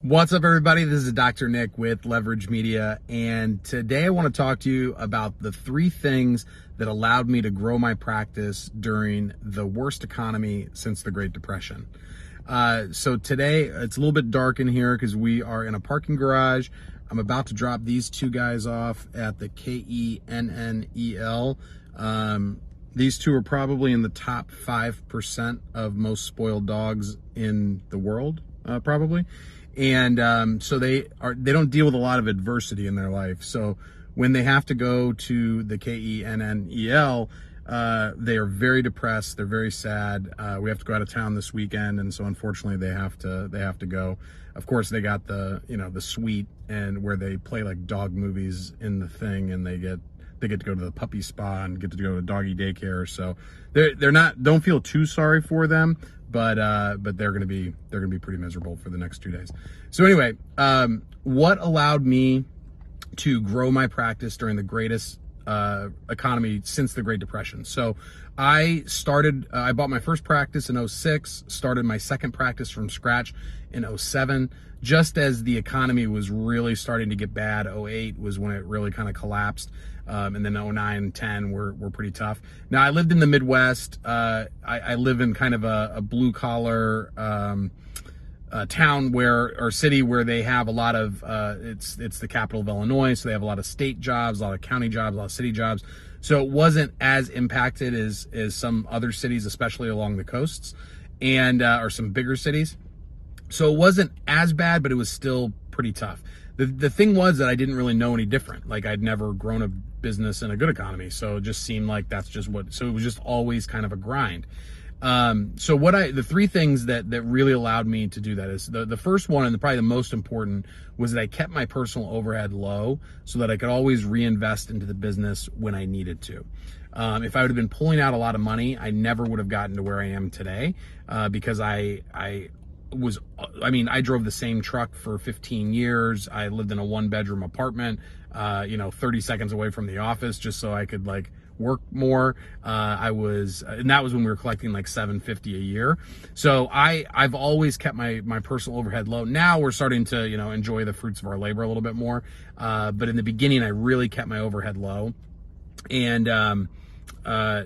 What's up, everybody? This is Dr. Nick with Leverage Media, and today I want to talk to you about the 3 things that allowed me to grow my practice during the worst economy since the Great Depression. So today, it's a little bit dark in here because we are in a parking garage. I'm about to drop these 2 guys off at the 𝗕𝗂𝘁 𝗂𝗃. These 2 are probably in the top 5% of most spoiled dogs in the world, probably. And so they don't deal with a lot of adversity in their life. So when they have to go to the 𝗕𝗂𝘁 𝗂𝗃, they are very depressed. They're very sad. We have to go out of town this weekend, and so unfortunately they have to go. Of course, they got the the suite and where they play like dog movies in the thing, and they get to go to the puppy spa and get to go to doggy daycare. So don't feel too sorry for them. But they're gonna be pretty miserable for the next 2 days. So anyway, what allowed me to grow my practice during the greatest economy since the Great Depression? So I bought my first practice in 2006, started my second practice from scratch in 2007, just as the economy was really starting to get bad. 2008 was when it really kind of collapsed. And then 2009 and 10 were pretty tough. Now, I lived in the Midwest. I live in kind of a blue collar town or city where they have a lot of, it's the capital of Illinois, so they have a lot of state jobs, a lot of county jobs, a lot of city jobs. So it wasn't as impacted as some other cities, especially along the coasts, and or some bigger cities. So it wasn't as bad, but it was still pretty tough. The thing was that I didn't really know any different. Like, I'd never grown a business in a good economy, so it just seemed like so it was just always kind of a grind. So the 3 things that really allowed me to do that is the first one, and probably the most important, was that I kept my personal overhead low so that I could always reinvest into the business when I needed to. If I would have been pulling out a lot of money, I never would have gotten to where I am today, because I drove the same truck for 15 years. I lived in a 1-bedroom apartment, 30 seconds away from the office, just so I could work more. And that was when we were collecting like $750 a year. So I've always kept my personal overhead low. Now we're starting to, enjoy the fruits of our labor a little bit more. But in the beginning, I really kept my overhead low. And,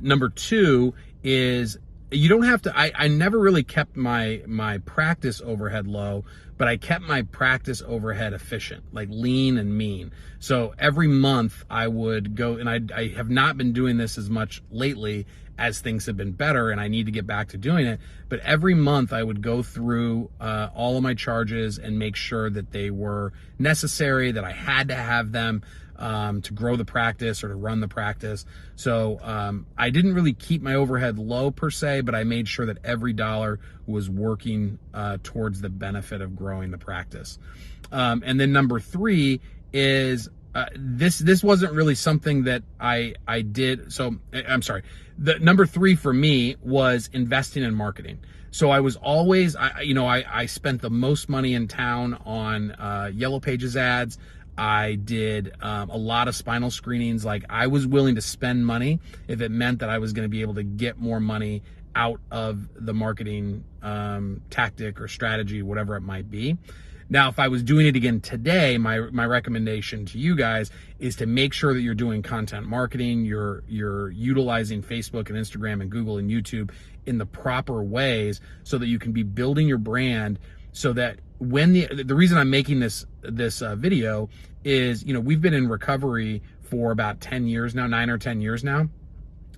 number 2 is, you don't have to, I never really kept my practice overhead low, but I kept my practice overhead efficient, like lean and mean. So every month I would go, and I have not been doing this as much lately as things have been better, and I need to get back to doing it. But every month I would go through all of my charges and make sure that they were necessary, that I had to have them to grow the practice or to run the practice. So I didn't really keep my overhead low per se, but I made sure that every dollar was working towards the benefit of growing the practice. And then number 3 is this wasn't really something that I did. So I'm sorry. The number 3 for me was investing in marketing. So I was always, I spent the most money in town on Yellow Pages ads. I did a lot of spinal screenings. Like, I was willing to spend money if it meant that I was going to be able to get more money out of the marketing tactic or strategy, whatever it might be. Now, if I was doing it again today, my recommendation to you guys is to make sure that you're doing content marketing, you're utilizing Facebook and Instagram and Google and YouTube in the proper ways so that you can be building your brand, so that when the reason I'm making this video is, we've been in recovery for about 10 years now, 9 or 10 years now.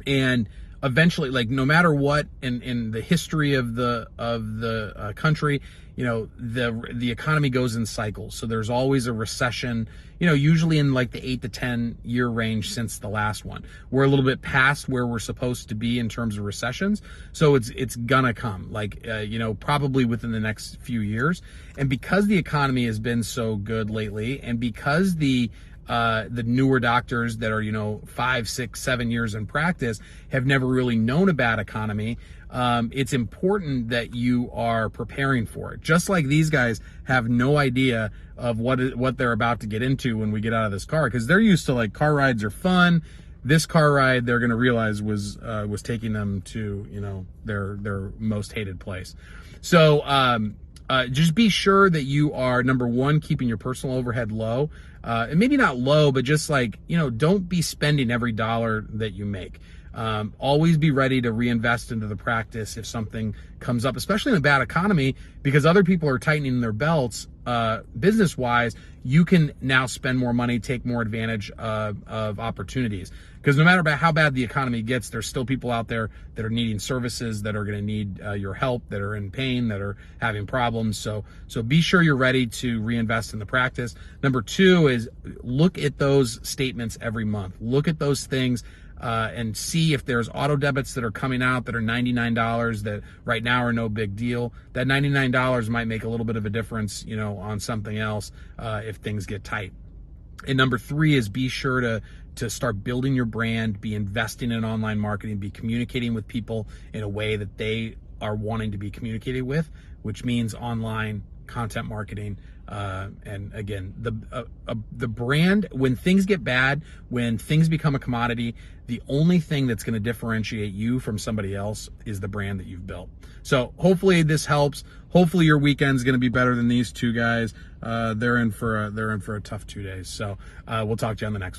And eventually, like, no matter what in the history of the country, the economy goes in cycles. So there's always a recession, usually in like the 8 to 10 year range since the last one. We're a little bit past where we're supposed to be in terms of recessions. So it's gonna come, like, probably within the next few years. And because the economy has been so good lately, and because the newer doctors that are, 5, 6, 7 years in practice have never really known a bad economy, it's important that you are preparing for it. Just like these guys have no idea of what they're about to get into when we get out of this car, because they're used to, like, car rides are fun. This car ride, they're going to realize was taking them to, their most hated place. So Just be sure that you are, number one, keeping your personal overhead low, and maybe not low, but just like, don't be spending every dollar that you make. Always be ready to reinvest into the practice if something comes up, especially in a bad economy, because other people are tightening their belts business-wise. You can now spend more money, take more advantage of opportunities. Because no matter how bad the economy gets, there's still people out there that are needing services, that are going to need your help, that are in pain, that are having problems. So be sure you're ready to reinvest in the practice. Number two is look at those statements every month. Look at those things and see if there's auto debits that are coming out that are $99 that right now are no big deal. That $99 might make a little bit of a difference, on something else if things get tight. And number three is be sure to start building your brand, be investing in online marketing, be communicating with people in a way that they are wanting to be communicated with, which means online content marketing. And again, the brand, when things get bad, when things become a commodity, the only thing that's going to differentiate you from somebody else is the brand that you've built. So hopefully this helps. Hopefully your weekend's going to be better than these two guys. They're in for a tough 2 days. So we'll talk to you on the next one.